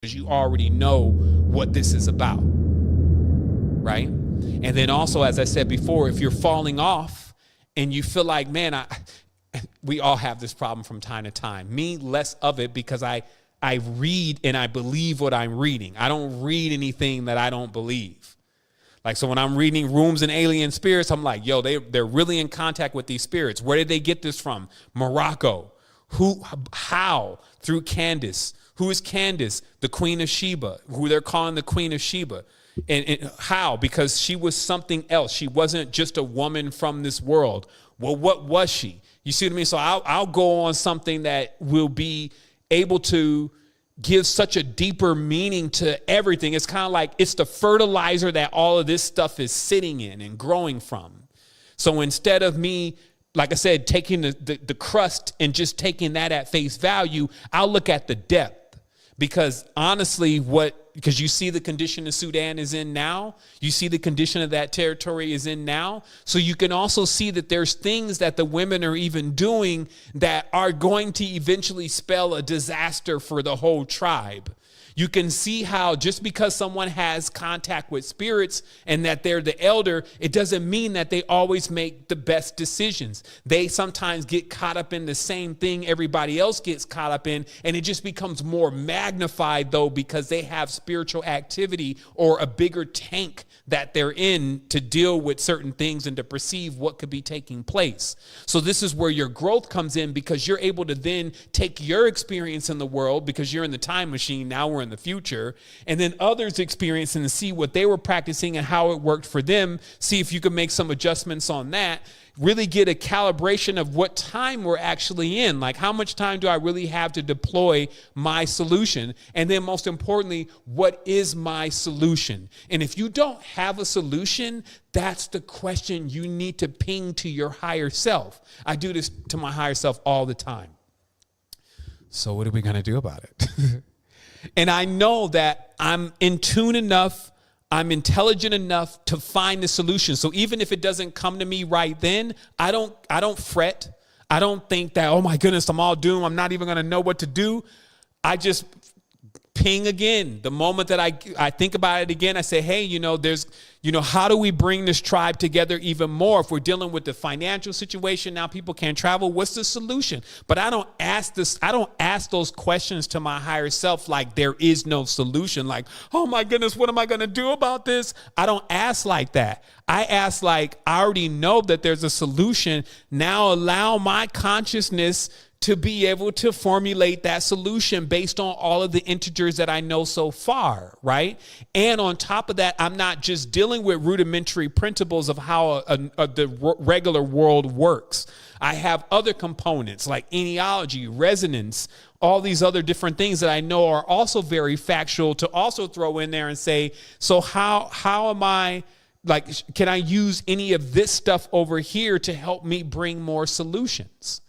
because you already know what this is about, right? And then also, as I said before, if you're falling off and you feel like, man, we all have this problem from time to time. Me, less of it, because I read and I believe what I'm reading. I don't read anything that I don't believe. Like, so when I'm reading Rooms and Alien Spirits, I'm like, yo, they're really in contact with these spirits. Where did they get this from? Morocco. Who, how? Through Candace. Who is Candace? The Queen of Sheba, who they're calling the Queen of Sheba. And how? Because she was something else. She wasn't just a woman from this world. Well, what was she? You see what I mean? So I'll go on something that will be able to give such a deeper meaning to everything. It's kind of like it's the fertilizer that all of this stuff is sitting in and growing from. So instead of me, like I said, taking the crust and just taking that at face value, I'll look at the depth. Because honestly, because you see the condition of Sudan is in now, you see the condition of that territory is in now. So you can also see that there's things that the women are even doing that are going to eventually spell a disaster for the whole tribe. You can see how just because someone has contact with spirits and that they're the elder, it doesn't mean that they always make the best decisions. They sometimes get caught up in the same thing everybody else gets caught up in, and it just becomes more magnified, though, because they have spiritual activity or a bigger tank that they're in to deal with certain things and to perceive what could be taking place. So this is where your growth comes in, because you're able to then take your experience in the world, because you're in the time machine. Now we're in the future, and then others experience and see what they were practicing and how it worked for them. See if you can make some adjustments on that. Really get a calibration of what time we're actually in. Like, how much time do I really have to deploy my solution? And then most importantly, what is my solution? And if you don't have a solution, that's the question you need to ping to your higher self. I do this to my higher self all the time. So what are we going to do about it? And I know that I'm in tune enough, I'm intelligent enough to find the solution. So even if it doesn't come to me right then, I don't fret. I don't think that, oh my goodness, I'm all doomed, I'm not even going to know what to do. I just ping again. The moment that I think about it again, I say, hey, how do we bring this tribe together even more? If we're dealing with the financial situation, now people can't travel, what's the solution? But I don't ask those questions to my higher self like there is no solution. Like, oh my goodness, what am I going to do about this? I don't ask like that. I ask like, I already know that there's a solution. Now allow my consciousness to be able to formulate that solution based on all of the integers that I know so far, right? And on top of that, I'm not just dealing with rudimentary principles of how the regular world works. I have other components like eniology, resonance, all these other different things that I know are also very factual to also throw in there and say, so how am I, like, can I use any of this stuff over here to help me bring more solutions?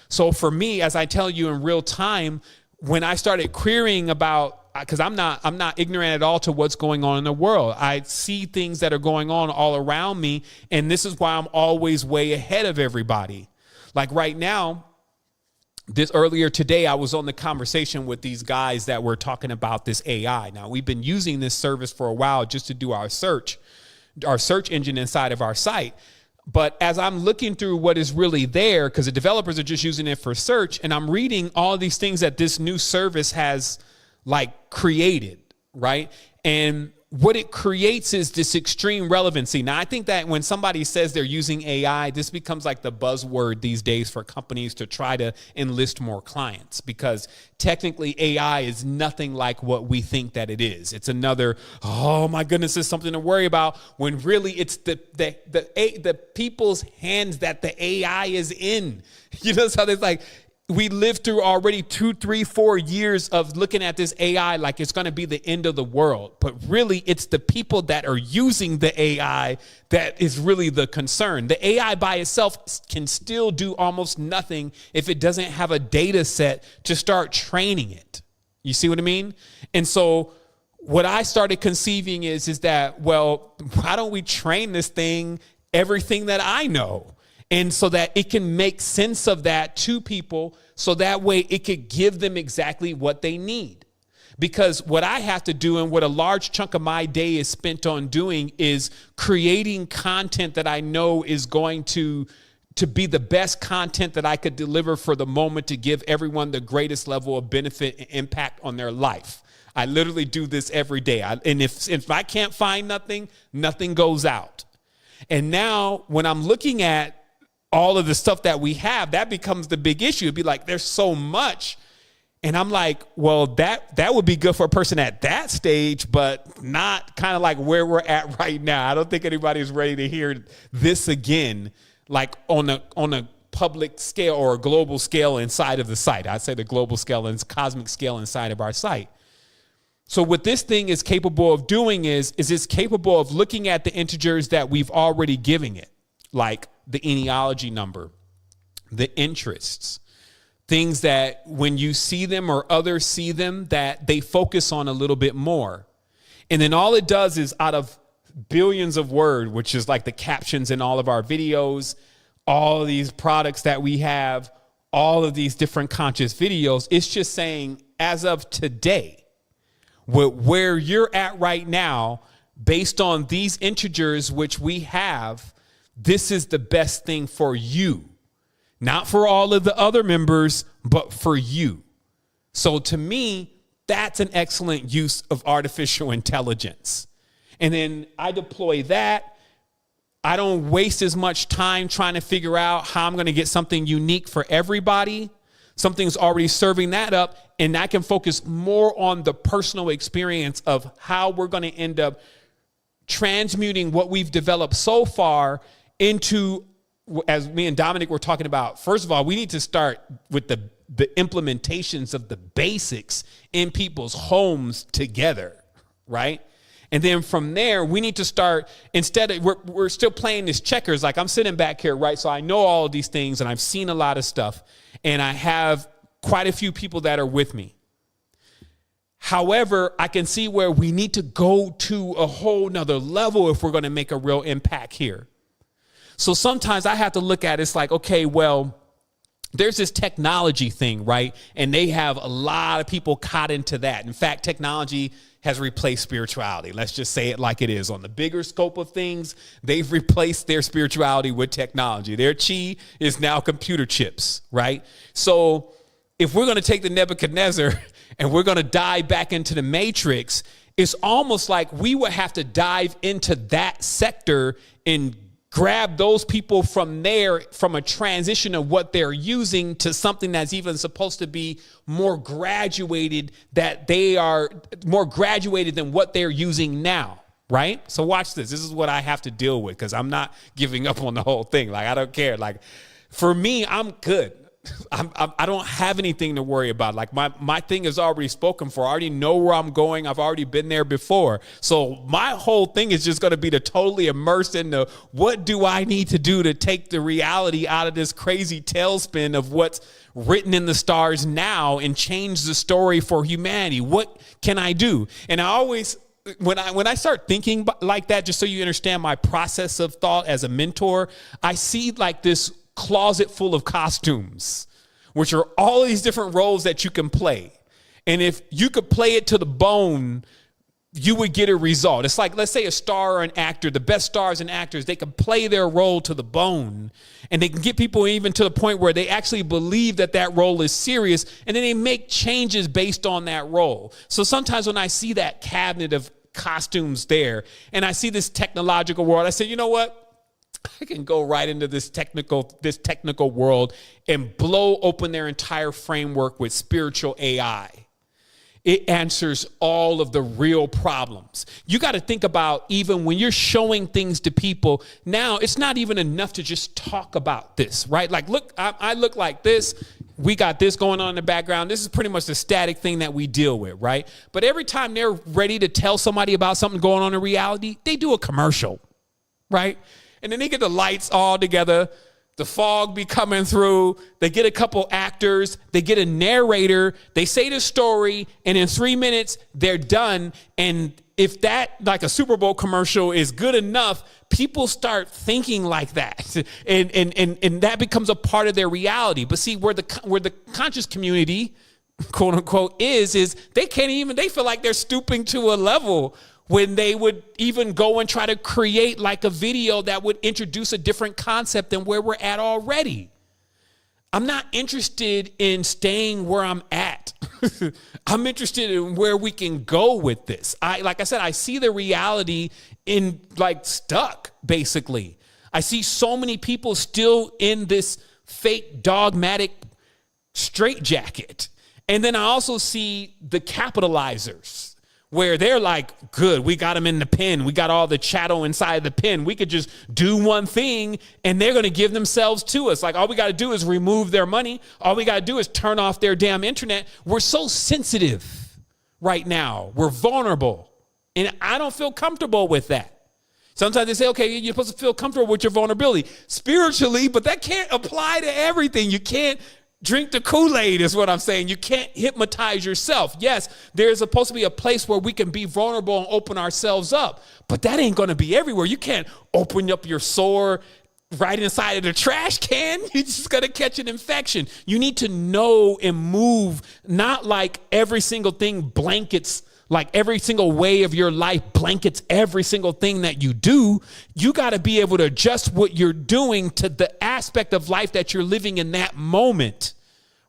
So for me, as I tell you in real time, when I started querying about, because I'm not ignorant at all to what's going on in the world. I see things that are going on all around me, and this is why I'm always way ahead of everybody. Like right now, earlier today, I was on the conversation with these guys that were talking about this AI. Now, we've been using this service for a while just to do our search engine inside of our site. But as I'm looking through what is really there, because the developers are just using it for search, and I'm reading all these things that this new service has like created, right? And what it creates is this extreme relevancy. Now, I think that when somebody says they're using AI, this becomes like the buzzword these days for companies to try to enlist more clients, because technically AI is nothing like what we think that it is. It's another, oh my goodness, it's something to worry about, when really it's the people's hands that the AI is in. You know, so it's like, we lived through already 2, 3, 4 years of looking at this AI like it's going to be the end of the world. But really, it's the people that are using the AI that is really the concern. The AI by itself can still do almost nothing if it doesn't have a data set to start training it. You see what I mean? And so what I started conceiving is that, well, why don't we train this thing everything that I know? And so that it can make sense of that to people, so that way it could give them exactly what they need. Because what I have to do and what a large chunk of my day is spent on doing is creating content that I know is going to be the best content that I could deliver for the moment to give everyone the greatest level of benefit and impact on their life. I literally do this every day. And if I can't find nothing, nothing goes out. And now when I'm looking at all of the stuff that we have, that becomes the big issue. It'd be like, there's so much. And I'm like, well, that would be good for a person at that stage, but not kind of like where we're at right now. I don't think anybody's ready to hear this again, like on a public scale or a global scale inside of the site. I'd say the global scale and cosmic scale inside of our site. So what this thing is capable of doing is it's capable of looking at the integers that we've already given it, like the genealogy number, the interests, things that when you see them or others see them, that they focus on a little bit more. And then all it does is out of billions of words, which is like the captions in all of our videos, all of these products that we have, all of these different conscious videos, it's just saying, as of today, where you're at right now, based on these integers which we have, this is the best thing for you. Not for all of the other members, but for you. So to me, that's an excellent use of artificial intelligence. And then I deploy that. I don't waste as much time trying to figure out how I'm going to get something unique for everybody. Something's already serving that up, and I can focus more on the personal experience of how we're going to end up transmuting what we've developed so far into, as me and Dominic were talking about, first of all, we need to start with the implementations of the basics in people's homes together, right? And then from there, we need to start, instead of, we're still playing this checkers, like I'm sitting back here, right? So I know all of these things and I've seen a lot of stuff and I have quite a few people that are with me. However, I can see where we need to go to a whole nother level if we're going to make a real impact here. So sometimes I have to look at it, it's like, okay, well, there's this technology thing, right? And they have a lot of people caught into that. In fact, technology has replaced spirituality. Let's just say it like it is. On the bigger scope of things, they've replaced their spirituality with technology. Their chi is now computer chips, right? So if we're going to take the Nebuchadnezzar and we're going to dive back into the matrix, it's almost like we would have to dive into that sector and grab those people from there, from a transition of what they're using to something that's even supposed to be more graduated, that they are more graduated than what they're using now, right? So watch this. This is what I have to deal with because I'm not giving up on the whole thing. Like, I don't care. Like, for me, I'm good. I don't have anything to worry about. Like my thing is already spoken for. I already know where I'm going. I've already been there before. So my whole thing is just going to be to totally immerse into what do I need to do to take the reality out of this crazy tailspin of what's written in the stars now and change the story for humanity. What can I do? And I always, when I start thinking like that, just so you understand my process of thought as a mentor, I see like this closet full of costumes, which are all these different roles that you can play. And if you could play it to the bone, you would get a result. It's like, let's say a star or an actor, the best stars and actors, they can play their role to the bone and they can get people even to the point where they actually believe that that role is serious. And then they make changes based on that role. So sometimes when I see that cabinet of costumes there and I see this technological world, I say, you know what? I can go right into this technical world and blow open their entire framework with spiritual AI. It answers all of the real problems. You got to think about, even when you're showing things to people, now it's not even enough to just talk about this, right? Like, look, I look like this. We got this going on in the background. This is pretty much the static thing that we deal with, right? But every time they're ready to tell somebody about something going on in reality, they do a commercial, right? And then they get the lights all together. The fog be coming through. They get a couple actors. They get a narrator. They say the story. And in 3 minutes, they're done. And if that, like a Super Bowl commercial, is good enough, people start thinking like that. And that becomes a part of their reality. But see, where the conscious community, quote unquote, is they feel like they're stooping to a level when they would even go and try to create like a video that would introduce a different concept than where we're at already. I'm not interested in staying where I'm at. I'm interested in where we can go with this. Like I said, I see the reality in like stuck, basically. I see so many people still in this fake dogmatic straitjacket. And then I also see the capitalizers where they're like, good, we got them in the pen. We got all the chattel inside the pen. We could just do one thing and they're going to give themselves to us. Like all we got to do is remove their money. All we got to do is turn off their damn internet. We're so sensitive right now. We're vulnerable. And I don't feel comfortable with that. Sometimes they say, okay, you're supposed to feel comfortable with your vulnerability spiritually, but that can't apply to everything. You can't drink the Kool-Aid is what I'm saying. You can't hypnotize yourself. Yes, there's supposed to be a place where we can be vulnerable and open ourselves up, but that ain't going to be everywhere. You can't open up your sore right inside of the trash can. You're just going to catch an infection. You need to know and move, not like every single thing blankets, like every single way of your life blankets every single thing that you do. You got to be able to adjust what you're doing to the aspect of life that you're living in that moment,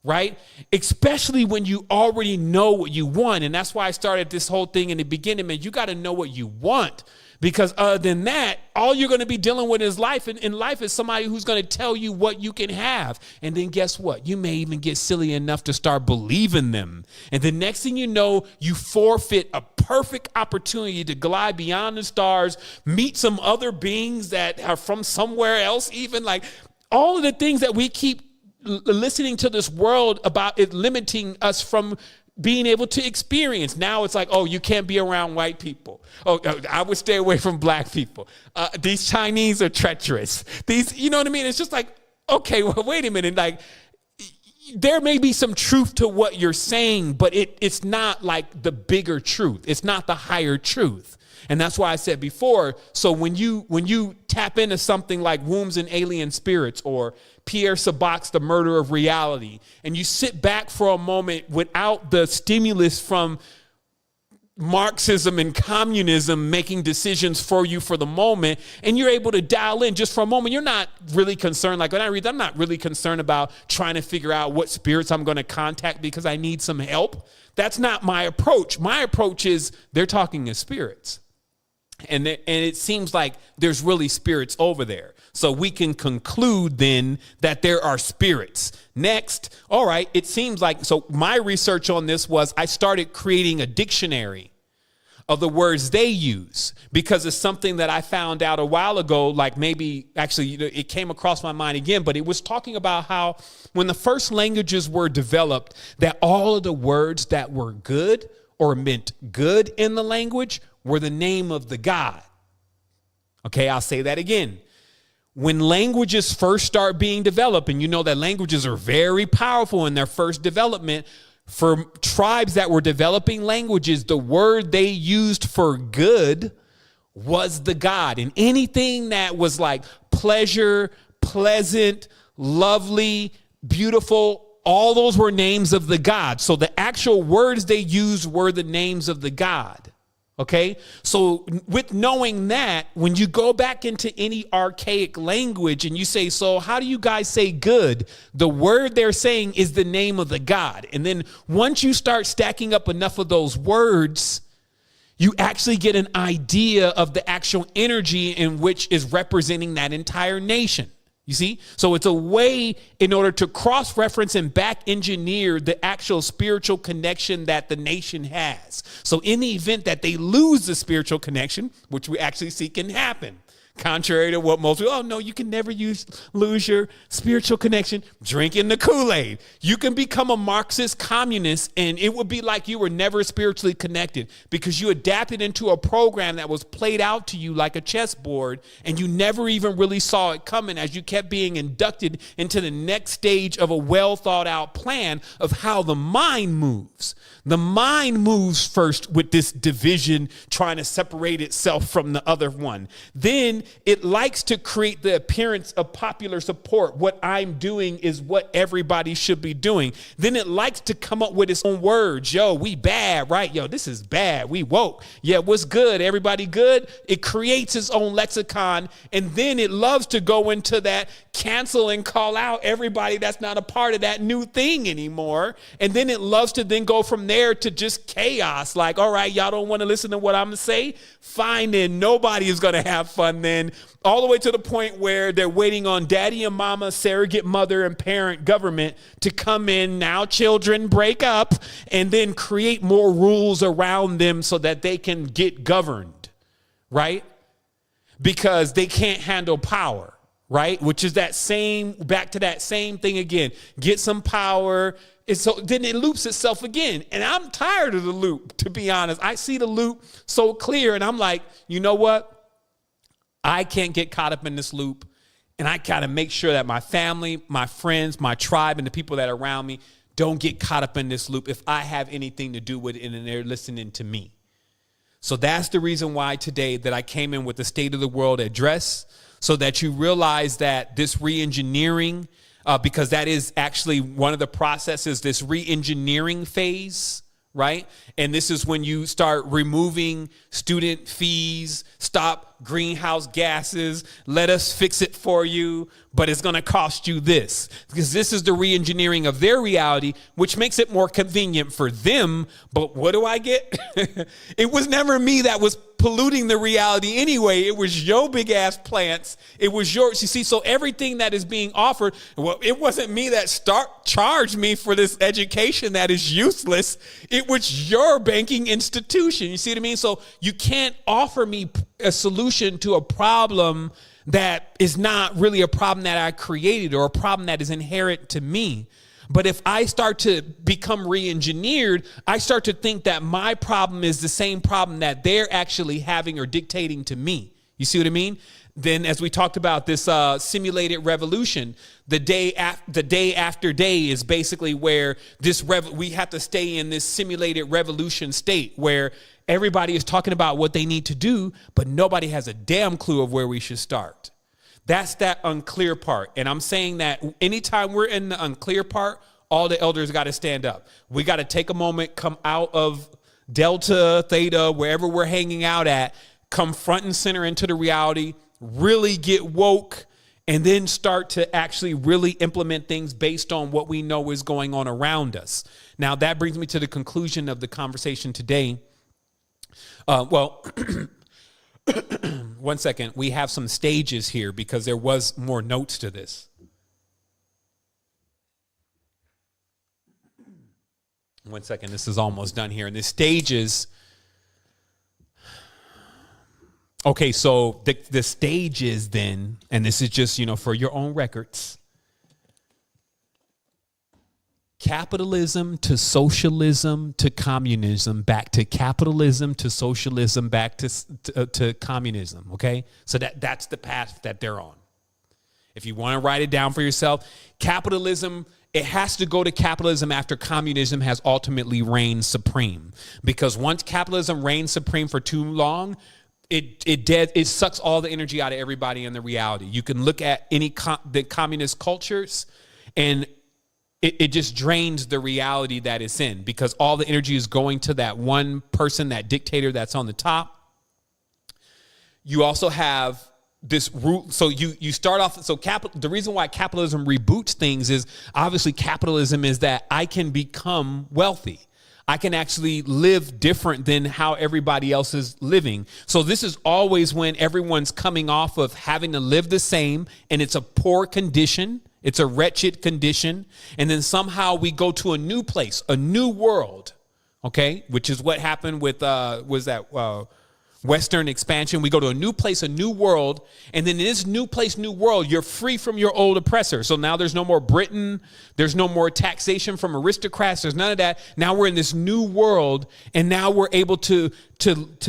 right? Especially when you already know what you want. And that's why I started this whole thing in the beginning, man. You got to know what you want, because other than that, all you're going to be dealing with is life. And in life is somebody who's going to tell you what you can have. And then guess what? You may even get silly enough to start believing them. And the next thing you know, you forfeit a perfect opportunity to glide beyond the stars, meet some other beings that are from somewhere else, even like all of the things that we keep listening to this world about, it limiting us from being able to experience. Now it's like, oh, you can't be around white people. Oh, I would stay away from black people. These Chinese are treacherous. These, you know what I mean? It's just like, okay, well, wait a minute. Like, there may be some truth to what you're saying, but it's not like the bigger truth. It's not the higher truth. And that's why I said before, so when you tap into something like Wombs and Alien Spirits or Pierre Sabac's The Murder of Reality, and you sit back for a moment without the stimulus from Marxism and communism making decisions for you for the moment, and you're able to dial in just for a moment, you're not really concerned. Like when I read that, I'm not really concerned about trying to figure out what spirits I'm going to contact because I need some help. That's not my approach. My approach is they're talking as spirits. And it seems like there's really spirits over there. So we can conclude then that there are spirits. Next, all right, it seems like, so my research on this was I started creating a dictionary of the words they use, because it's something that I found out a while ago, like maybe actually it came across my mind again, but it was talking about how when the first languages were developed, that all of the words that were good or meant good in the language were the name of the God. Okay, I'll say that again. When languages first start being developed, and you know that languages are very powerful in their first development, for tribes that were developing languages, the word they used for good was the God. And anything that was like pleasure, pleasant, lovely, beautiful, all those were names of the God. So the actual words they used were the names of the God. Okay, so with knowing that, when you go back into any archaic language and you say, so how do you guys say good? The word they're saying is the name of the God. And then once you start stacking up enough of those words, you actually get an idea of the actual energy in which is representing that entire nation. You see? So it's a way in order to cross-reference and back-engineer the actual spiritual connection that the nation has. So in the event that they lose the spiritual connection, which we actually see can happen, contrary to what most people, oh no, you can never lose your spiritual connection, drinking the Kool-Aid. You can become a Marxist communist and it would be like you were never spiritually connected because you adapted into a program that was played out to you like a chessboard and you never even really saw it coming as you kept being inducted into the next stage of a well thought out plan of how the mind moves. The mind moves first with this division trying to separate itself from the other one. Then it likes to create the appearance of popular support. What I'm doing is what everybody should be doing. Then it likes to come up with its own words. Yo, we bad, right? Yo, this is bad. We woke. Yeah, what's good? Everybody good? It creates its own lexicon. And then it loves to go into that cancel and call out everybody that's not a part of that new thing anymore. And then it loves to then go from there to just chaos. Like, all right, y'all don't want to listen to what I'm going to say? Fine, then nobody is going to have fun then. All the way to the point where they're waiting on daddy and mama, surrogate mother and parent government to come in. Now children break up and then create more rules around them so that they can get governed, right? Because they can't handle power. Right? Which is back to that same thing again. Get some power. And so then it loops itself again. And I'm tired of the loop, to be honest. I see the loop so clear and I'm like, you know what? I can't get caught up in this loop. And I gotta make sure that my family, my friends, my tribe, and the people that are around me don't get caught up in this loop if I have anything to do with it and they're listening to me. So that's the reason why today that I came in with the State of the World address, so that you realize that this re-engineering, because that is actually one of the processes, this re-engineering phase, right? And this is when you start removing student fees, stop greenhouse gases, let us fix it for you, but it's going to cost you this. Because this is the re-engineering of their reality, which makes it more convenient for them. But what do I get? It was never me that was polluting the reality anyway. It was your big ass plants. It was yours. You see, so everything that is being offered, well, it wasn't me that charged me for this education that is useless. It was your banking institution. You see what I mean? So you can't offer me a solution to a problem that is not really a problem that I created or a problem that is inherent to me. But if I start to become re-engineered, I start to think that my problem is the same problem that they're actually having or dictating to me. You see what I mean? Then, as we talked about this simulated revolution, the day after day is basically where we have to stay in this simulated revolution state where everybody is talking about what they need to do, but nobody has a damn clue of where we should start. That's that unclear part. And I'm saying that anytime we're in the unclear part, all the elders got to stand up. We got to take a moment, come out of Delta, Theta, wherever we're hanging out at, come front and center into the reality, really get woke, and then start to actually really implement things based on what we know is going on around us. Now, that brings me to the conclusion of the conversation today. One second. We have some stages here because there was more notes to this. One second. This is almost done here. And the stages. Okay, so the stages then, and this is just, for your own records. Capitalism to socialism to communism, back to capitalism to socialism, back to communism, okay? So that's the path that they're on. If you want to write it down for yourself, capitalism, it has to go to capitalism after communism has ultimately reigned supreme. Because once capitalism reigns supreme for too long, it sucks all the energy out of everybody in the reality. You can look at the communist cultures and it just drains the reality that it's in because all the energy is going to that one person, that dictator that's on the top. You also have this root. So you start off. So the reason why capitalism reboots things is obviously capitalism is that I can become wealthy. I can actually live different than how everybody else is living. So this is always when everyone's coming off of having to live the same and it's a poor condition. It's a wretched condition. And then somehow we go to a new place, a new world, okay, which is what happened with Western expansion. We go to a new place, a new world. And then in this new place, new world, you're free from your old oppressor. So now there's no more Britain. There's no more taxation from aristocrats. There's none of that. Now we're in this new world. And now we're able to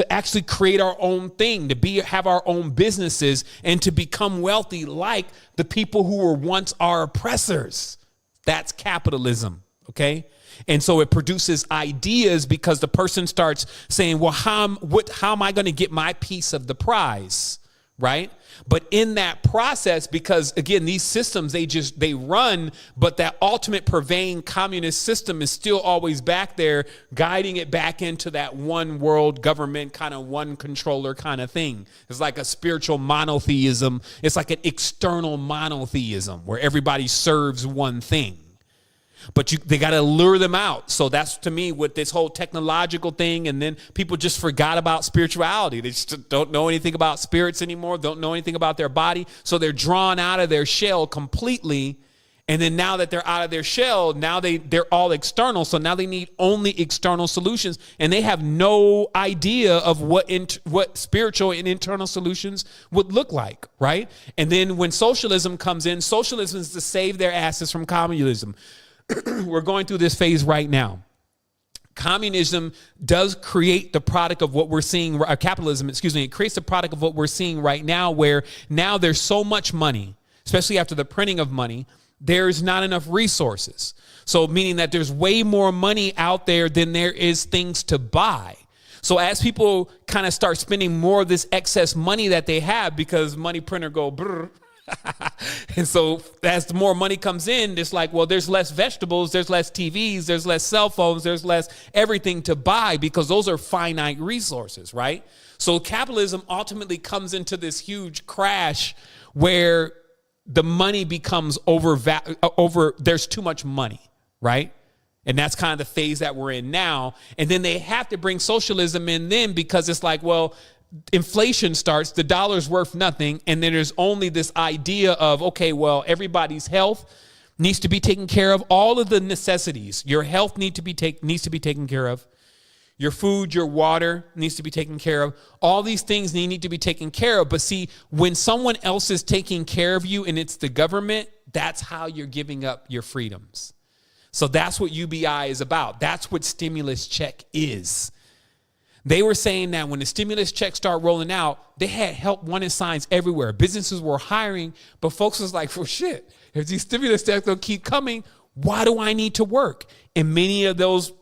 actually create our own thing, have our own businesses and to become wealthy like the people who were once our oppressors. That's capitalism. Okay. And so it produces ideas because the person starts saying, well, how am I going to get my piece of the prize? right? But in that process, because again, these systems, they run, but that ultimate purveying communist system is still always back there, guiding it back into that one world government kind of one controller kind of thing. It's like a spiritual monotheism. It's like an external monotheism where everybody serves one thing. But they got to lure them out. So that's, to me, with this whole technological thing. And then people just forgot about spirituality. They just don't know anything about spirits anymore, don't know anything about their body. So they're drawn out of their shell completely. And then now that they're out of their shell, now they're all external. So now they need only external solutions. And they have no idea of what spiritual and internal solutions would look like, right? And then when socialism comes in, socialism is to save their asses from communism. We're going through this phase right now. Communism does create the product of what we're seeing, capitalism, it creates the product of what we're seeing right now, where now there's so much money, especially after the printing of money, there's not enough resources. So meaning that there's way more money out there than there is things to buy. So as people kind of start spending more of this excess money that they have, because money printer go brr, and so as the more money comes in, it's like, well, there's less vegetables, there's less TVs, there's less cell phones, there's less everything to buy, because those are finite resources, right? So capitalism ultimately comes into this huge crash where the money becomes there's too much money, right? And that's kind of the phase that we're in now. And then they have to bring socialism in then, because it's like, well, inflation starts, the dollar's worth nothing, and then there's only this idea of, okay, well, everybody's health needs to be taken care of. All of the necessities, your health needs to be taken care of. Your food, your water needs to be taken care of. All these things need to be taken care of. But see, when someone else is taking care of you and it's the government, that's how you're giving up your freedoms. So that's what UBI is about. That's what stimulus check is. They were saying that when the stimulus checks start rolling out, they had help wanted signs everywhere. Businesses were hiring, but folks was like, well, shit, if these stimulus checks don't keep coming, why do I need to work? And many of those,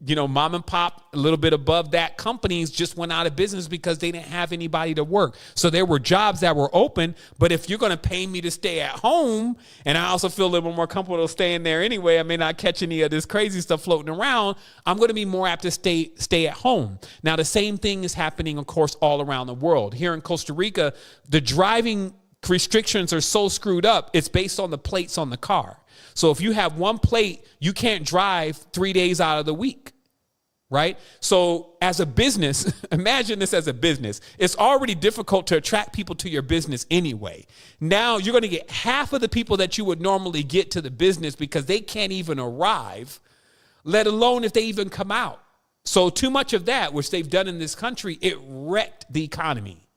mom and pop, a little bit above that companies just went out of business because they didn't have anybody to work. So there were jobs that were open, but if you're going to pay me to stay at home, and I also feel a little more comfortable staying there anyway, I may not catch any of this crazy stuff floating around, I'm going to be more apt to stay at home. Now, the same thing is happening, of course, all around the world. Here in Costa Rica, the driving restrictions are so screwed up, it's based on the plates on the car. So if you have one plate, you can't drive 3 days out of the week, right? So as a business, imagine this as a business. It's already difficult to attract people to your business anyway. Now you're going to get half of the people that you would normally get to the business because they can't even arrive, let alone if they even come out. So too much of that, which they've done in this country, it wrecked the economy.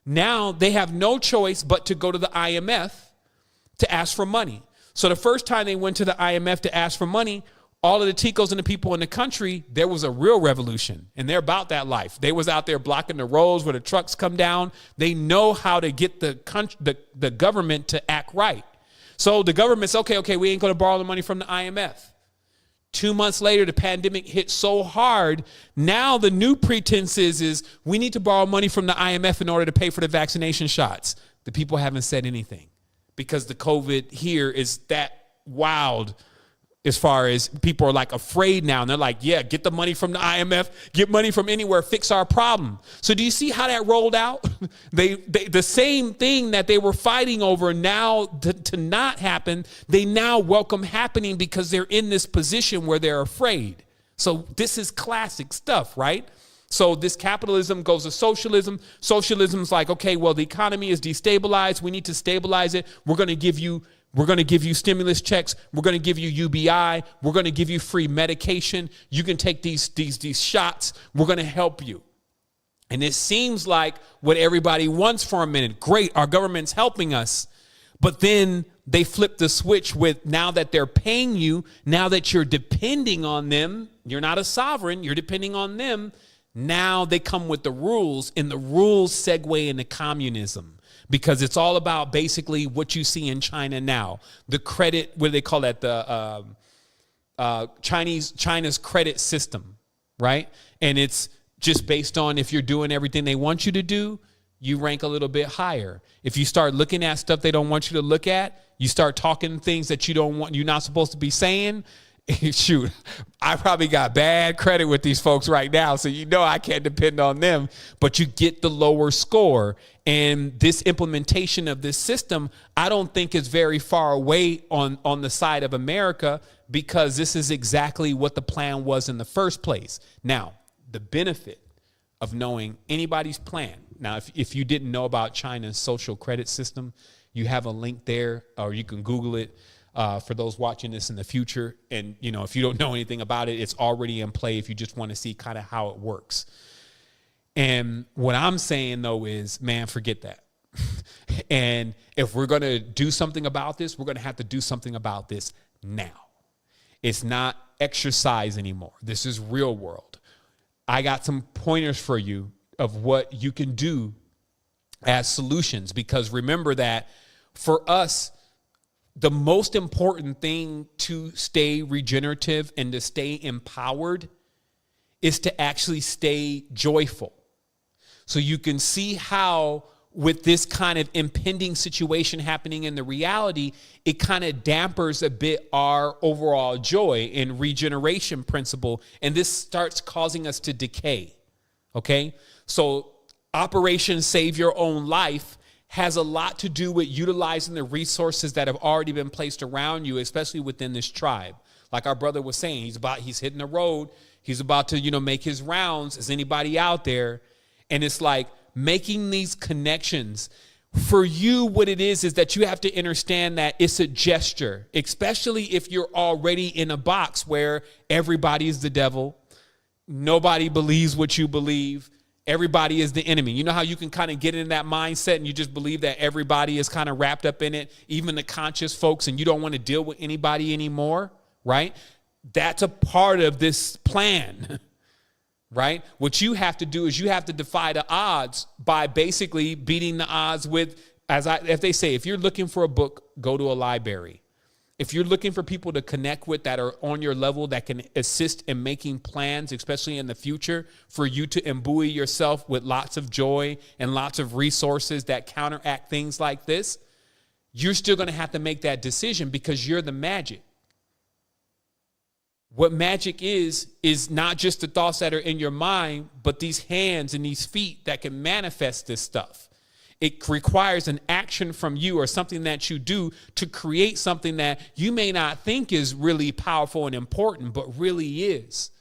Now they have no choice but to go to the IMF to ask for money. So the first time they went to the IMF to ask for money, all of the Ticos and the people in the country, there was a real revolution, and they're about that life. They was out there blocking the roads where the trucks come down. They know how to get the government to act right. So the government's, okay, we ain't going to borrow the money from the IMF. 2 months later, the pandemic hit so hard. Now the new pretense is we need to borrow money from the IMF in order to pay for the vaccination shots. The people haven't said anything because the COVID here is that wild. As far as people are like afraid now, and they're like, yeah, get the money from the IMF, get money from anywhere, fix our problem. So do you see how that rolled out? They the same thing that they were fighting over now to not happen, they now welcome happening because they're in this position where they're afraid. So this is classic stuff, right? So this capitalism goes to socialism. Socialism's like, okay, well, the economy is destabilized. We need to stabilize it. We're going to give you stimulus checks. We're going to give you UBI. We're going to give you free medication. You can take these shots. We're going to help you. And it seems like what everybody wants for a minute. Great, our government's helping us. But then they flip the switch with now that they're paying you, now that you're depending on them, you're not a sovereign, you're depending on them. Now they come with the rules, and the rules segue into communism. Because it's all about basically what you see in China now. The credit, what do they call that? The China's credit system, right? And it's just based on if you're doing everything they want you to do, you rank a little bit higher. If you start looking at stuff they don't want you to look at, you start talking things that you're not supposed to be saying. Shoot, I probably got bad credit with these folks right now, so I can't depend on them, but you get the lower score. And this implementation of this system, I don't think is very far away on the side of America, because this is exactly what the plan was in the first place. Now, the benefit of knowing anybody's plan. Now, if you didn't know about China's social credit system, you have a link there, or you can Google it. For those watching this in the future. And, if you don't know anything about it, it's already in play if you just want to see kind of how it works. And what I'm saying, though, is, man, forget that. And if we're going to do something about this, we're going to have to do something about this now. It's not exercise anymore. This is real world. I got some pointers for you of what you can do as solutions, because remember that for us, the most important thing to stay regenerative and to stay empowered is to actually stay joyful. So you can see how with this kind of impending situation happening in the reality, it kind of dampers a bit our overall joy and regeneration principle. And this starts causing us to decay. Okay. So Operation Save Your Own Life has a lot to do with utilizing the resources that have already been placed around you, especially within this tribe. Like our brother was saying, he's hitting the road. He's about to, make his rounds. Is anybody out there? And it's like making these connections. For you, what it is that you have to understand that it's a gesture, especially if you're already in a box where everybody is the devil. Nobody believes what you believe. Everybody is the enemy. You know how you can kind of get in that mindset and you just believe that everybody is kind of wrapped up in it, even the conscious folks, and you don't want to deal with anybody anymore, right? That's a part of this plan, right? What you have to do is you have to defy the odds by basically beating the odds with, as they say, if you're looking for a book, go to a library. If you're looking for people to connect with that are on your level that can assist in making plans, especially in the future, for you to imbue yourself with lots of joy and lots of resources that counteract things like this, you're still going to have to make that decision, because you're the magic. What magic is not just the thoughts that are in your mind, but these hands and these feet that can manifest this stuff. It requires an action from you, or something that you do to create something that you may not think is really powerful and important, but really is.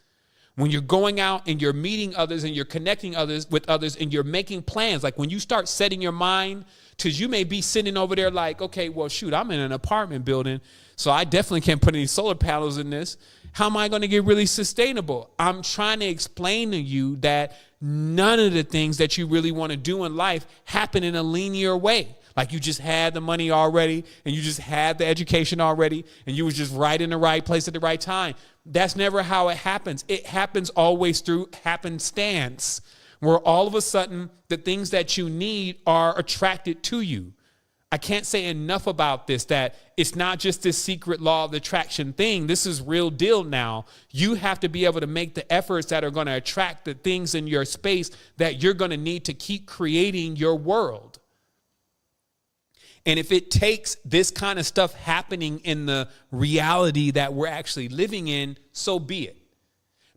When you're going out and you're meeting others and you're connecting with others and you're making plans, like when you start setting your mind, because you may be sitting over there like, okay, well, shoot, I'm in an apartment building, so I definitely can't put any solar panels in this. How am I going to get really sustainable? I'm trying to explain to you that none of the things that you really want to do in life happen in a linear way. Like you just had the money already, and you just had the education already, and you was just right in the right place at the right time. That's never how it happens. It happens always through happenstance, where all of a sudden the things that you need are attracted to you. I can't say enough about this, that it's not just this secret law of attraction thing. This is real deal now. You have to be able to make the efforts that are going to attract the things in your space that you're going to need to keep creating your world. And if it takes this kind of stuff happening in the reality that we're actually living in, so be it.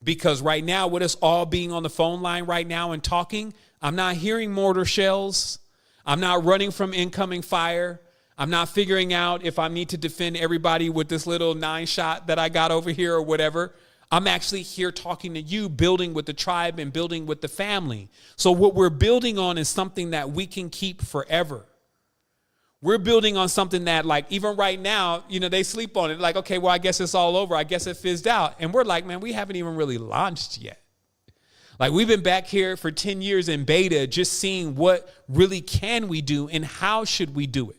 Because right now, with us all being on the phone line right now and talking, I'm not hearing mortar shells. I'm not running from incoming fire. I'm not figuring out if I need to defend everybody with this little 9-shot that I got over here or whatever. I'm actually here talking to you, building with the tribe and building with the family. So what we're building on is something that we can keep forever. We're building on something that, like, even right now, they sleep on it. Like, okay, well, I guess it's all over. I guess it fizzed out. And we're like, man, we haven't even really launched yet. Like, we've been back here for 10 years in beta, just seeing what really can we do and how should we do it.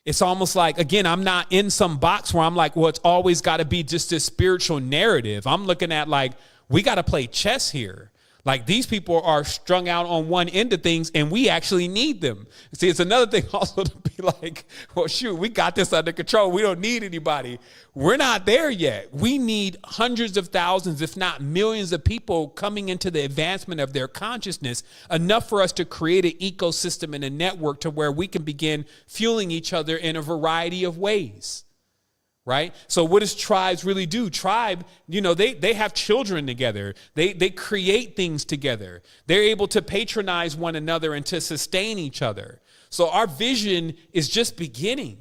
It's almost like, again, I'm not in some box where I'm like, well, it's always got to be just this spiritual narrative. I'm looking at like, we got to play chess here. Like these people are strung out on one end of things and we actually need them. See, it's another thing also to be like, well, shoot, we got this under control. We don't need anybody. We're not there yet. We need hundreds of thousands, if not millions of people coming into the advancement of their consciousness, enough for us to create an ecosystem and a network to where we can begin fueling each other in a variety of ways. Right? So what does tribes really do? Tribe, they have children together. They create things together. They're able to patronize one another and to sustain each other. So our vision is just beginning,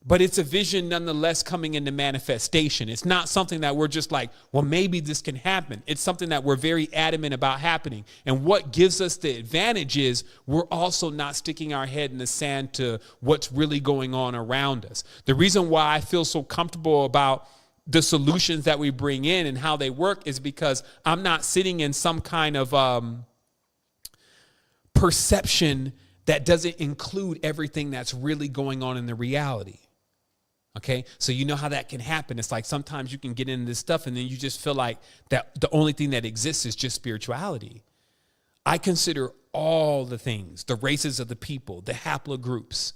but it's a vision nonetheless coming into manifestation. It's not something that we're just like, well, maybe this can happen. It's something that we're very adamant about happening. And what gives us the advantage is we're also not sticking our head in the sand to what's really going on around us. The reason why I feel so comfortable about the solutions that we bring in and how they work is because I'm not sitting in some kind of perception that doesn't include everything that's really going on in the reality. Okay, so you know how that can happen. It's like sometimes you can get into this stuff and then you just feel like that the only thing that exists is just spirituality. I consider all the things, the races of the people, the haplogroups,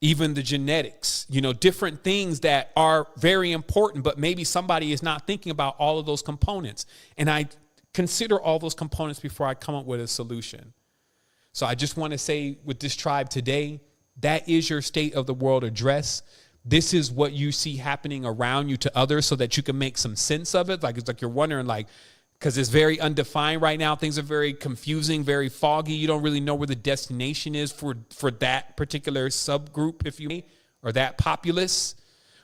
even the genetics, different things that are very important, but maybe somebody is not thinking about all of those components. And I consider all those components before I come up with a solution. So I just want to say with this tribe today, that is your state of the world address. This is what you see happening around you to others so that you can make some sense of it. Like, it's like you're wondering, like, because it's very undefined right now. Things are very confusing, very foggy. You don't really know where the destination is for that particular subgroup, if you may, or that populace.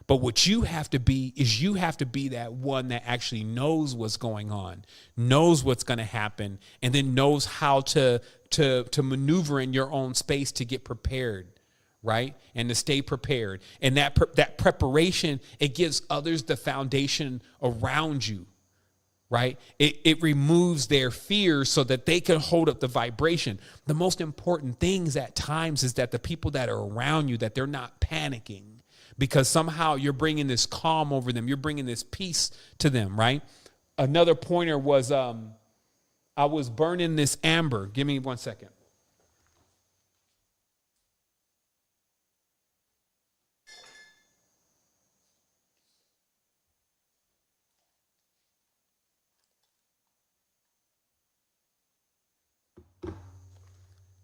But what you have to be is you have to be that one that actually knows what's going on, knows what's going to happen, and then knows how to maneuver in your own space to get prepared. Right? And to stay prepared. And that preparation, it gives others the foundation around you. Right? It removes their fears so that they can hold up the vibration. The most important things at times is that the people that are around you, that they're not panicking because somehow you're bringing this calm over them. You're bringing this peace to them. Right? Another pointer was I was burning this amber. Give me 1 second.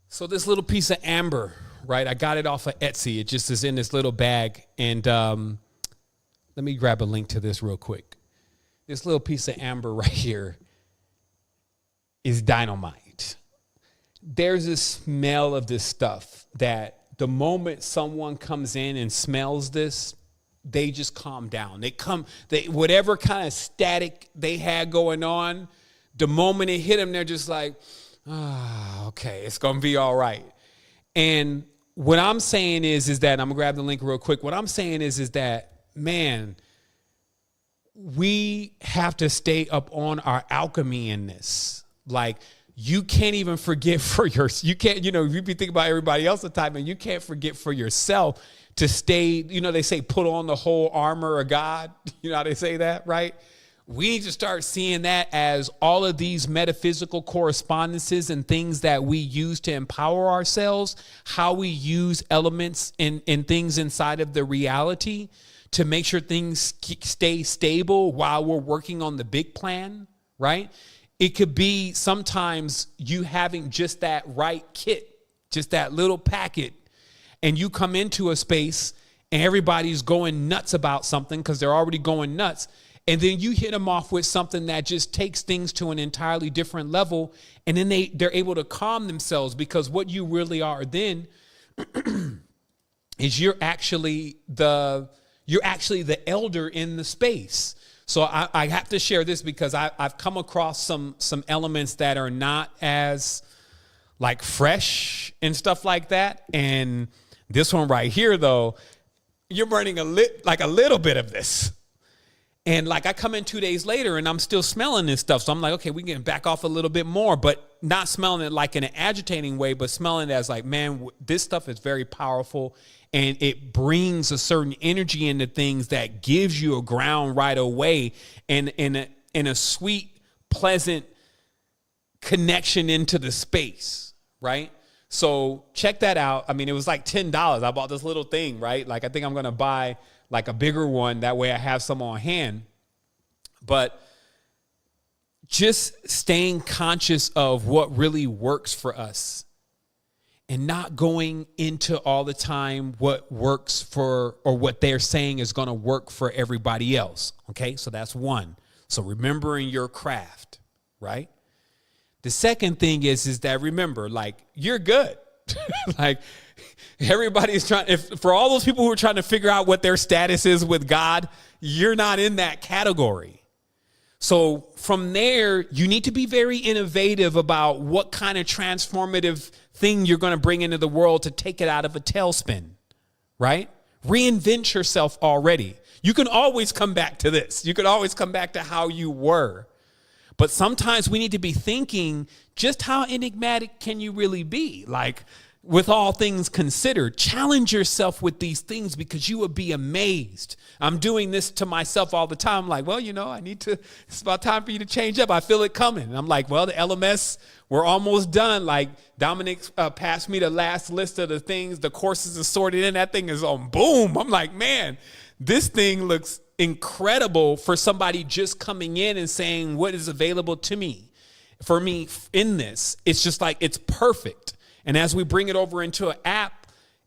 So this little piece of amber, right? I got it off of Etsy. It just is in this little bag. And let me grab a link to this real quick. This little piece of amber right here is dynamite. There's a smell of this stuff that the moment someone comes in and smells this, they just calm down. Whatever kind of static they had going on, the moment it hit them, they're just like, okay, it's going to be all right. And what I'm saying is that, I'm going to grab the link real quick. What I'm saying is that, man, we have to stay up on our alchemy in this. Like, you can't even forget you can't, if you be thinking about everybody else at the time, and you can't forget for yourself to stay, they say, put on the whole armor of God. You know how they say that, right? We need to start seeing that as all of these metaphysical correspondences and things that we use to empower ourselves, how we use elements in things inside of the reality to make sure things stay stable while we're working on the big plan, right? It could be sometimes you having just that right kit, just that little packet, and you come into a space and everybody's going nuts about something because they're already going nuts. And then you hit them off with something that just takes things to an entirely different level. And then they're able to calm themselves, because what you really are then is you're actually the elder in the space. So I have to share this because I've come across some elements that are not as like fresh and stuff like that. And this one right here, though, you're burning a little bit of this. And like I come in 2 days later and I'm still smelling this stuff. So I'm like, okay, we can back off a little bit more, but not smelling it like in an agitating way, but smelling it as like, man, this stuff is very powerful. And it brings a certain energy into things that gives you a ground right away, and in a sweet, pleasant connection into the space, right? So check that out. I mean, it was like $10. I bought this little thing, right? Like, I think I'm going to buy like a bigger one. That way I have some on hand. But just staying conscious of what really works for us and not going into all the time what works for, or what they're saying is going to work for everybody else. Okay. So that's one. So remembering your craft, right? The second thing is that, remember, like, you're good. Like, everybody's for all those people who are trying to figure out what their status is with God, you're not in that category. So from there, you need to be very innovative about what kind of transformative thing you're going to bring into the world to take it out of a tailspin, right? Reinvent yourself already. You can always come back to this. You can always come back to how you were. But sometimes we need to be thinking, just how enigmatic can you really be? Like, with all things considered, challenge yourself with these things, because you would be amazed. I'm doing this to myself all the time. I'm like, well, it's about time for you to change up. I feel it coming. And I'm like, well, the LMS, we're almost done. Like, Dominic passed me the last list of the things, the courses are sorted in. That thing is on boom. I'm like, man, this thing looks incredible for somebody just coming in and saying what is available to me. For me in this, it's just like, it's perfect. And as we bring it over into an app,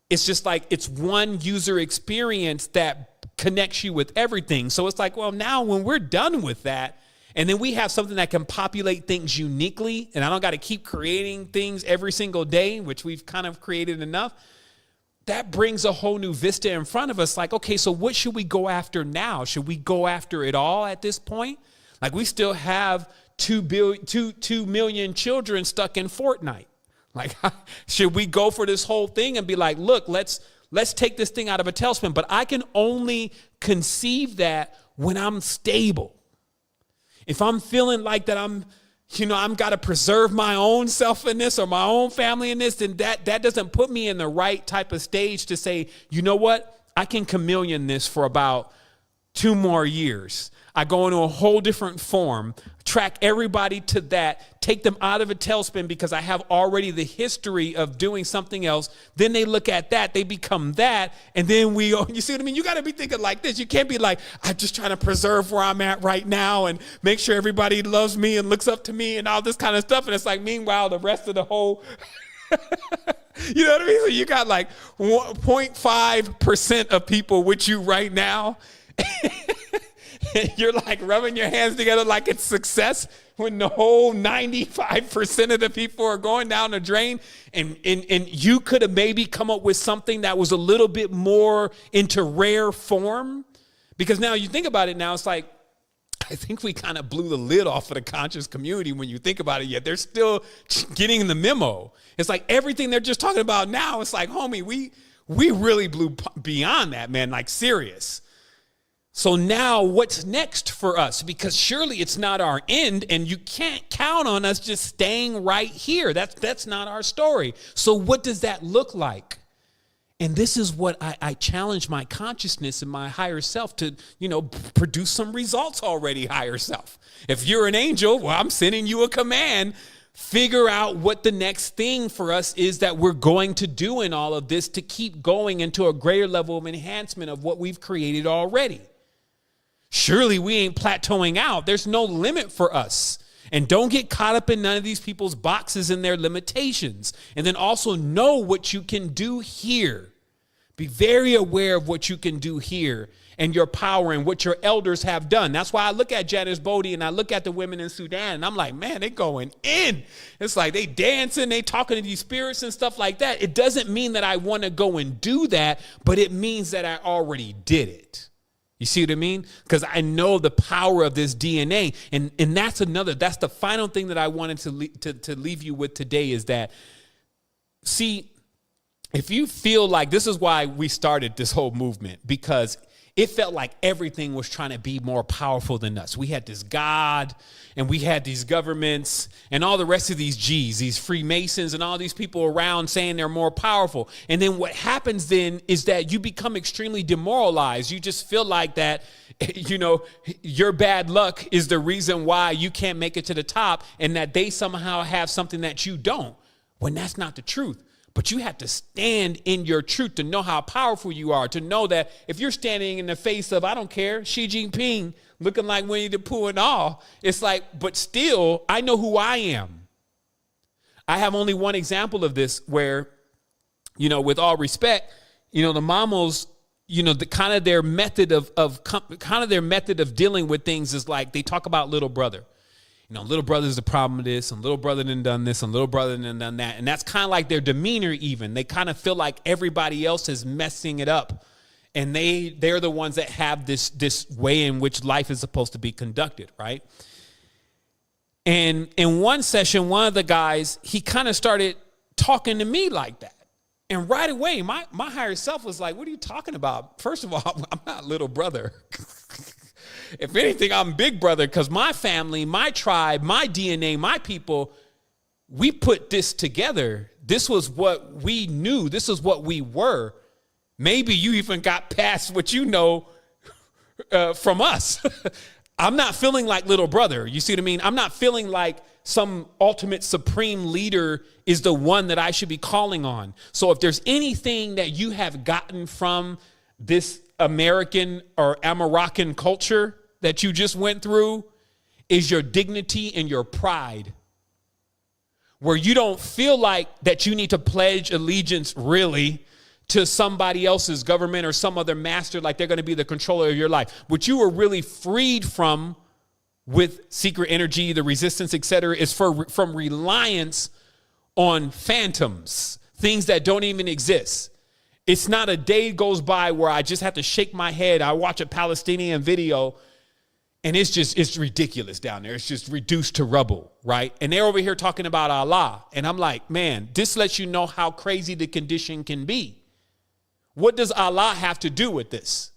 it's just like, it's one user experience that connects you with everything. So it's like, well, now when we're done with that, and then we have something that can populate things uniquely, and I don't got to keep creating things every single day, which we've kind of created enough. That brings a whole new vista in front of us. Like, okay, so what should we go after now? Should we go after it all at this point? Like, we still have 2 million children stuck in Fortnite. Like, should we go for this whole thing and be like, look, let's take this thing out of a tailspin? But I can only conceive that when I'm stable. If I'm feeling like that I'm got to preserve my own self in this or my own family in this, then that doesn't put me in the right type of stage to say, you know what, I can chameleon this for about 2 more years. I go into a whole different form, track everybody to that, take them out of a tailspin because I have already the history of doing something else. Then they look at that, they become that, and then you see what I mean? You got to be thinking like this. You can't be like, I'm just trying to preserve where I'm at right now and make sure everybody loves me and looks up to me and all this kind of stuff. And it's like, meanwhile, the rest of the whole... You know what I mean? So you got like 0.5% of people with you right now. You're like rubbing your hands together like it's success when the whole 95% of the people are going down the drain. And you could have maybe come up with something that was a little bit more into rare form. Because now you think about it now, it's like, I think we kind of blew the lid off of the conscious community when you think about it, yet they're still getting the memo. It's like everything they're just talking about now, it's like, homie, we really blew beyond that, man, like serious. So now what's next for us? Because surely it's not our end, and you can't count on us just staying right here. That's not our story. So what does that look like? And this is what I challenge my consciousness and my higher self to, produce some results already, higher self. If you're an angel, well, I'm sending you a command. Figure out what the next thing for us is that we're going to do in all of this to keep going into a greater level of enhancement of what we've created already. Surely we ain't plateauing out. There's no limit for us. And don't get caught up in none of these people's boxes and their limitations. And then also know what you can do here. Be very aware of what you can do here and your power and what your elders have done. That's why I look at Janice Bodie and I look at the women in Sudan and I'm like, man, they going in. It's like they dancing, they talking to these spirits and stuff like that. It doesn't mean that I want to go and do that, but it means that I already did it. You see what I mean? Because I know the power of this DNA. And that's the final thing that I wanted to leave you with today is that, see, if you feel like this is why we started this whole movement, because It felt like everything was trying to be more powerful than us. We had this God and we had these governments and all the rest of these G's, these Freemasons and all these people around saying they're more powerful. And then what happens then is that you become extremely demoralized. You just feel like that, you know, your bad luck is the reason why you can't make it to the top and that they somehow have something that you don't, when that's not the truth. But you have to stand in your truth to know how powerful you are, to know that if you're standing in the face of, I don't care, Xi Jinping looking like Winnie the Pooh and all, it's like, but still, I know who I am. I have only one example of this where, you know, with all respect, you know, the Mamos, you know, the kind of their method of dealing with things is like they talk about little brother. You know, little brother's the problem with this, and little brother done this, and little brother done that. And that's kind of like their demeanor even. They kind of feel like everybody else is messing it up. And they're the ones that have this way in which life is supposed to be conducted, right? And in one session, one of the guys, he kind of started talking to me like that. And right away, my higher self was like, what are you talking about? First of all, I'm not little brother. If anything, I'm big brother, because my family, my tribe, my DNA, my people, we put this together. This was what we knew. This is what we were. Maybe you even got past what you know from us. I'm not feeling like little brother. You see what I mean? I'm not feeling like some ultimate supreme leader is the one that I should be calling on. So if there's anything that you have gotten from this American or American culture that you just went through, is your dignity and your pride, where you don't feel like that you need to pledge allegiance really to somebody else's government or some other master, like they're going to be the controller of your life. What you were really freed from with secret energy, the resistance, etc., is from reliance on phantoms, things that don't even exist. It's not a day goes by where I just have to shake my head. I watch a Palestinian video and it's ridiculous down there. It's just reduced to rubble, right? And they're over here talking about Allah. And I'm like, man, this lets you know how crazy the condition can be. What does Allah have to do with this?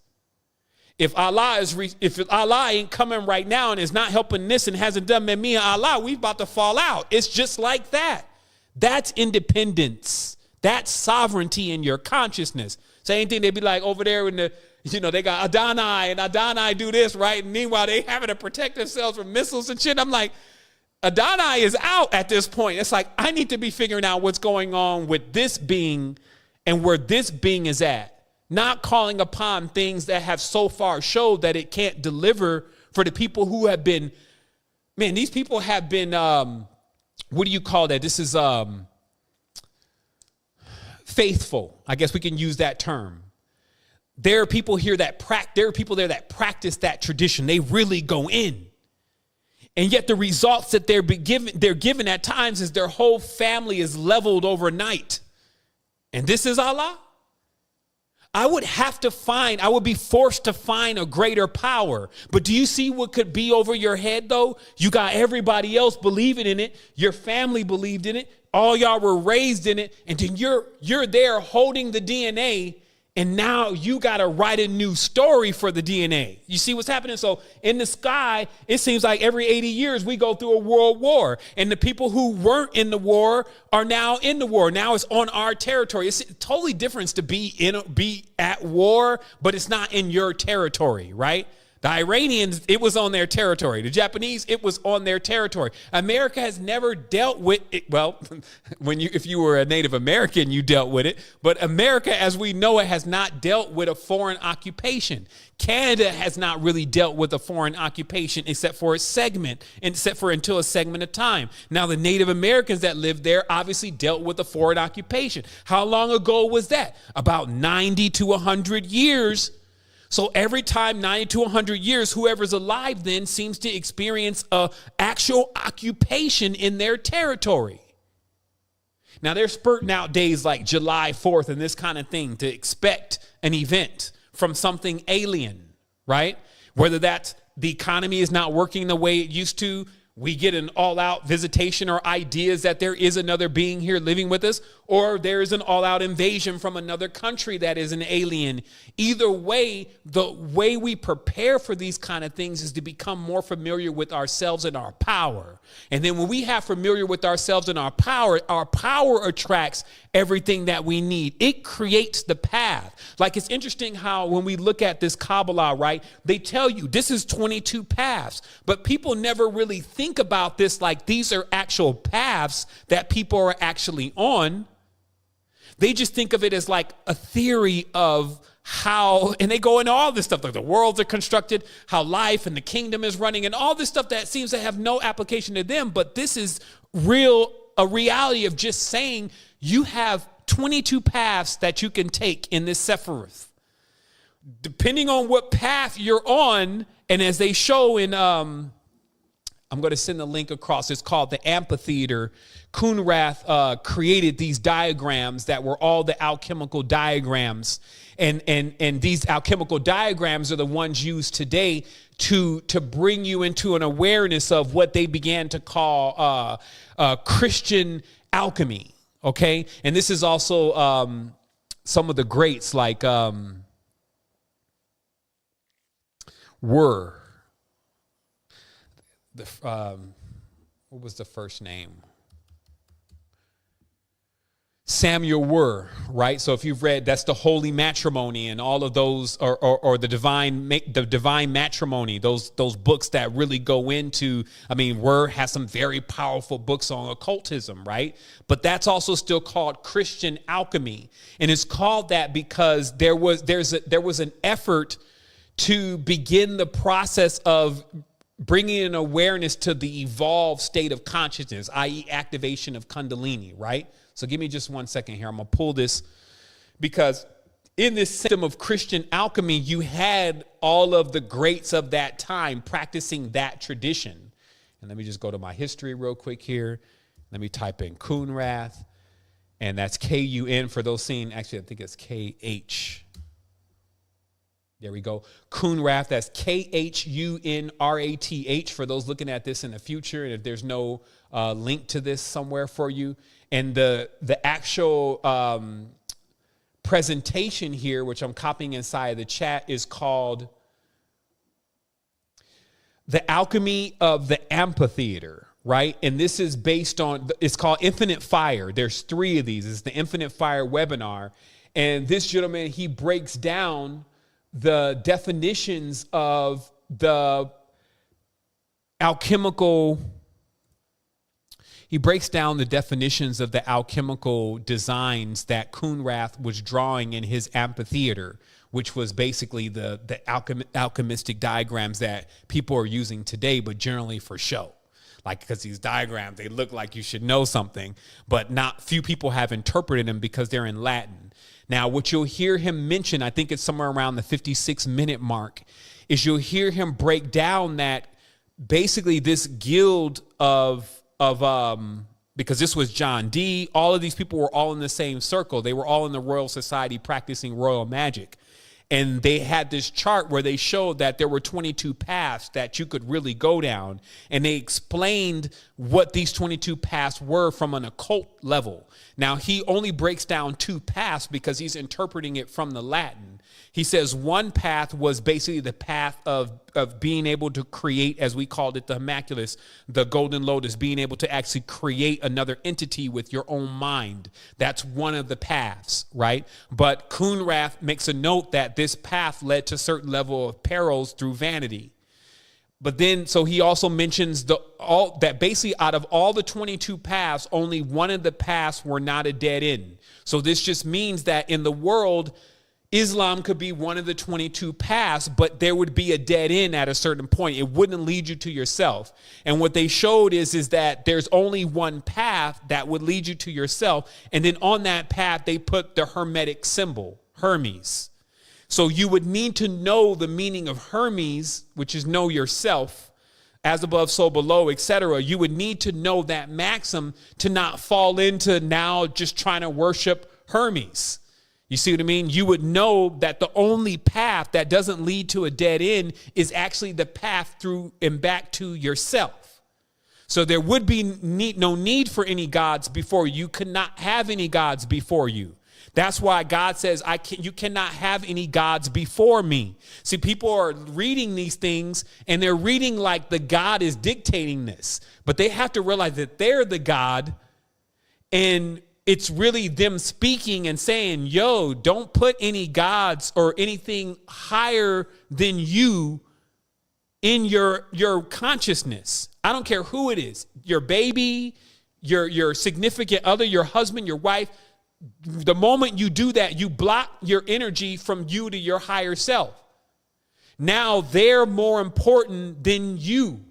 If Allah ain't coming right now and is not helping this and hasn't done me and Allah, we about to fall out. It's just like that. That's independence. That's sovereignty in your consciousness. Same thing, they'd be like over there in the, you know, they got Adonai and Adonai do this, right? And meanwhile, they having to protect themselves from missiles and shit. I'm like, Adonai is out at this point. It's like, I need to be figuring out what's going on with this being and where this being is at. Not calling upon things that have so far showed that it can't deliver for the people who have been, man, these people have been, what do you call that? This is faithful. I guess we can use that term. There are people here that there are people there that practice that tradition. They really go in. And yet the results that they're given at times is their whole family is leveled overnight. And this is Allah? I would be forced to find a greater power. But do you see what could be over your head, though? You got everybody else believing in it. Your family believed in it. All y'all were raised in it. And then you're there holding the DNA. And now you got to write a new story for the DNA. You see what's happening? So in the sky, it seems like every 80 years we go through a world war. And the people who weren't in the war are now in the war. Now it's on our territory. It's totally different to be at war, but it's not in your territory, right? The Iranians, it was on their territory. The Japanese, it was on their territory. America has never dealt with it. Well, if you were a Native American, you dealt with it. But America, as we know it, has not dealt with a foreign occupation. Canada has not really dealt with a foreign occupation except for until a segment of time. Now, the Native Americans that lived there obviously dealt with a foreign occupation. How long ago was that? About 90 to 100 years. So every time 90 to 100 years, whoever's alive then seems to experience a actual occupation in their territory. Now they're spurting out days like July 4th and this kind of thing to expect an event from something alien, right? Whether that's the economy is not working the way it used to, we get an all-out visitation or ideas that there is another being here living with us, or there is an all-out invasion from another country that is an alien. Either way, the way we prepare for these kind of things is to become more familiar with ourselves and our power. And then when we have familiar with ourselves and our power attracts everything that we need. It creates the path. Like, it's interesting how when we look at this Kabbalah, right, they tell you this is 22 paths, but people never really think about this like these are actual paths that people are actually on. They just think of it as like a theory of how, and they go into all this stuff, like the worlds are constructed, how life and the kingdom is running, and all this stuff that seems to have no application to them. But this is a reality of just saying you have 22 paths that you can take in this Sephiroth. Depending on what path you're on, and as they show in, I'm going to send the link across. It's called the Amphitheater. Kunrath created these diagrams that were all the alchemical diagrams. And these alchemical diagrams are the ones used today to bring you into an awareness of what they began to call Christian alchemy. Okay. And this is also some of the greats like were. What was the first name? Samuel Were, right? So if you've read, that's the Holy Matrimony and all of those, or the Divine Matrimony, those books that really go into, I mean, Were has some very powerful books on occultism, right? But that's also still called Christian alchemy. And it's called that because there was an effort to begin the process of bringing an awareness to the evolved state of consciousness, i.e. activation of Kundalini, right? So give me just 1 second here. I'm going to pull this because in this system of Christian alchemy, you had all of the greats of that time practicing that tradition. And let me just go to my history real quick here. Let me type in Kunrath, and that's K-U-N for those seeing. Actually, I think it's K-H. There we go. Kunrath, that's K-H-U-N-R-A-T-H for those looking at this in the future. And if there's no link to this somewhere for you. And the actual presentation here, which I'm copying inside the chat, is called The Alchemy of the Amphitheater, right? And this is based on, it's called Infinite Fire. There's 3 of these. It's the Infinite Fire webinar. And this gentleman, he breaks down the definitions of the alchemical. He breaks down the definitions of the alchemical designs that Kunrath was drawing in his amphitheater, which was basically the alchemistic diagrams that people are using today, but generally for show. Like, because these diagrams, they look like you should know something, but not few people have interpreted them because they're in Latin. Now, what you'll hear him mention, I think it's somewhere around the 56-minute mark, is you'll hear him break down that basically this guild of because this was John Dee, all of these people were all in the same circle. They were all in the Royal Society practicing royal magic. And they had this chart where they showed that there were 22 paths that you could really go down. And they explained what these 22 paths were from an occult level. Now, he only breaks down 2 paths because he's interpreting it from the Latin. He says one path was basically the path of being able to create, as we called it, the Immaculus, the Golden Lotus, being able to actually create another entity with your own mind. That's one of the paths, right? But Kunrath makes a note that this path led to a certain level of perils through vanity. But then, so he also mentions that basically out of all the 22 paths, only one of the paths were not a dead end. So this just means that in the world, Islam could be one of the 22 paths, but there would be a dead end at a certain point. It wouldn't lead you to yourself. And what they showed is that there's only one path that would lead you to yourself. And then on that path, they put the Hermetic symbol, Hermes. So you would need to know the meaning of Hermes, which is know yourself, as above, so below, etc. You would need to know that maxim to not fall into now just trying to worship Hermes. You see what I mean? You would know that the only path that doesn't lead to a dead end is actually the path through and back to yourself. So there would be no need for any gods before you. You could not have any gods before you. That's why God says, you cannot have any gods before me. See, people are reading these things and they're reading like the God is dictating this, but they have to realize that they're the God, and it's really them speaking and saying, yo, don't put any gods or anything higher than you in your consciousness. I don't care who it is, your baby, your significant other, your husband, your wife. The moment you do that, you block your energy from you to your higher self. Now they're more important than you.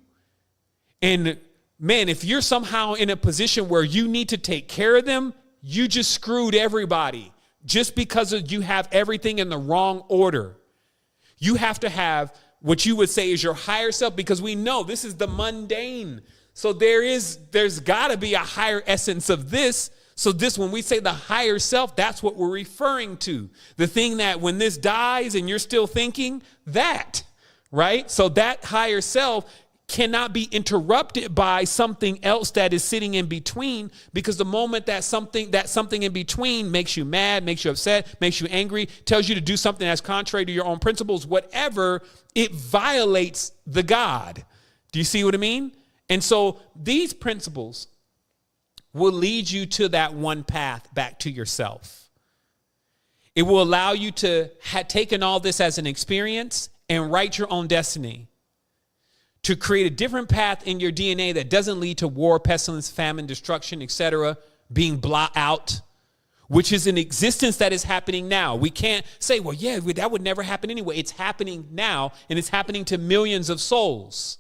And man, if you're somehow in a position where you need to take care of them, you just screwed everybody just because you have everything in the wrong order. You have to have what you would say is your higher self, because we know this is the mundane. So there's got to be a higher essence of this. So this, when we say the higher self, that's what we're referring to. The thing that when this dies and you're still thinking, that, right? So that higher self cannot be interrupted by something else that is sitting in between, because the moment that something in between makes you mad, makes you upset, makes you angry, tells you to do something that's contrary to your own principles, whatever, it violates the God. Do you see what I mean? And so these principles will lead you to that one path back to yourself. It will allow you to have taken all this as an experience and write your own destiny, to create a different path in your DNA that doesn't lead to war, pestilence, famine, destruction, etc., being blot out, which is an existence that is happening now. We can't say, well, yeah, that would never happen anyway. It's happening now, and it's happening to millions of souls.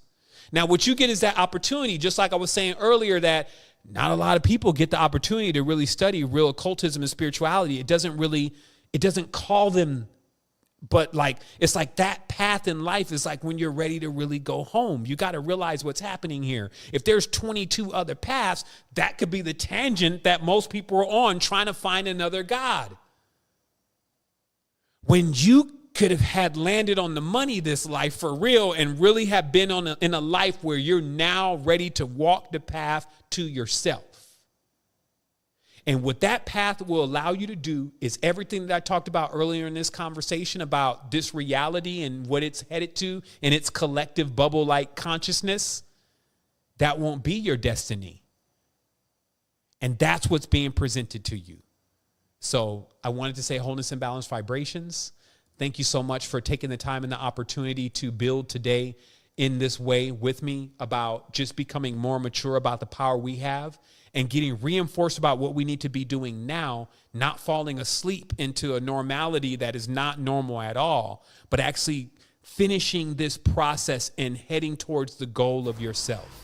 Now, what you get is that opportunity, just like I was saying earlier, that not a lot of people get the opportunity to really study real occultism and spirituality. It doesn't call them, but like, it's like that path in life is like when you're ready to really go home. You got to realize what's happening here. If there's 22 other paths, that could be the tangent that most people are on, trying to find another God. When you could have had landed on the money this life for real and really have been in a life where you're now ready to walk the path to yourself. And what that path will allow you to do is everything that I talked about earlier in this conversation about this reality and what it's headed to and its collective bubble-like consciousness. That won't be your destiny. And that's what's being presented to you. So I wanted to say wholeness and balanced vibrations. Thank you so much for taking the time and the opportunity to build today in this way with me about just becoming more mature about the power we have and getting reinforced about what we need to be doing now, not falling asleep into a normality that is not normal at all, but actually finishing this process and heading towards the goal of yourself.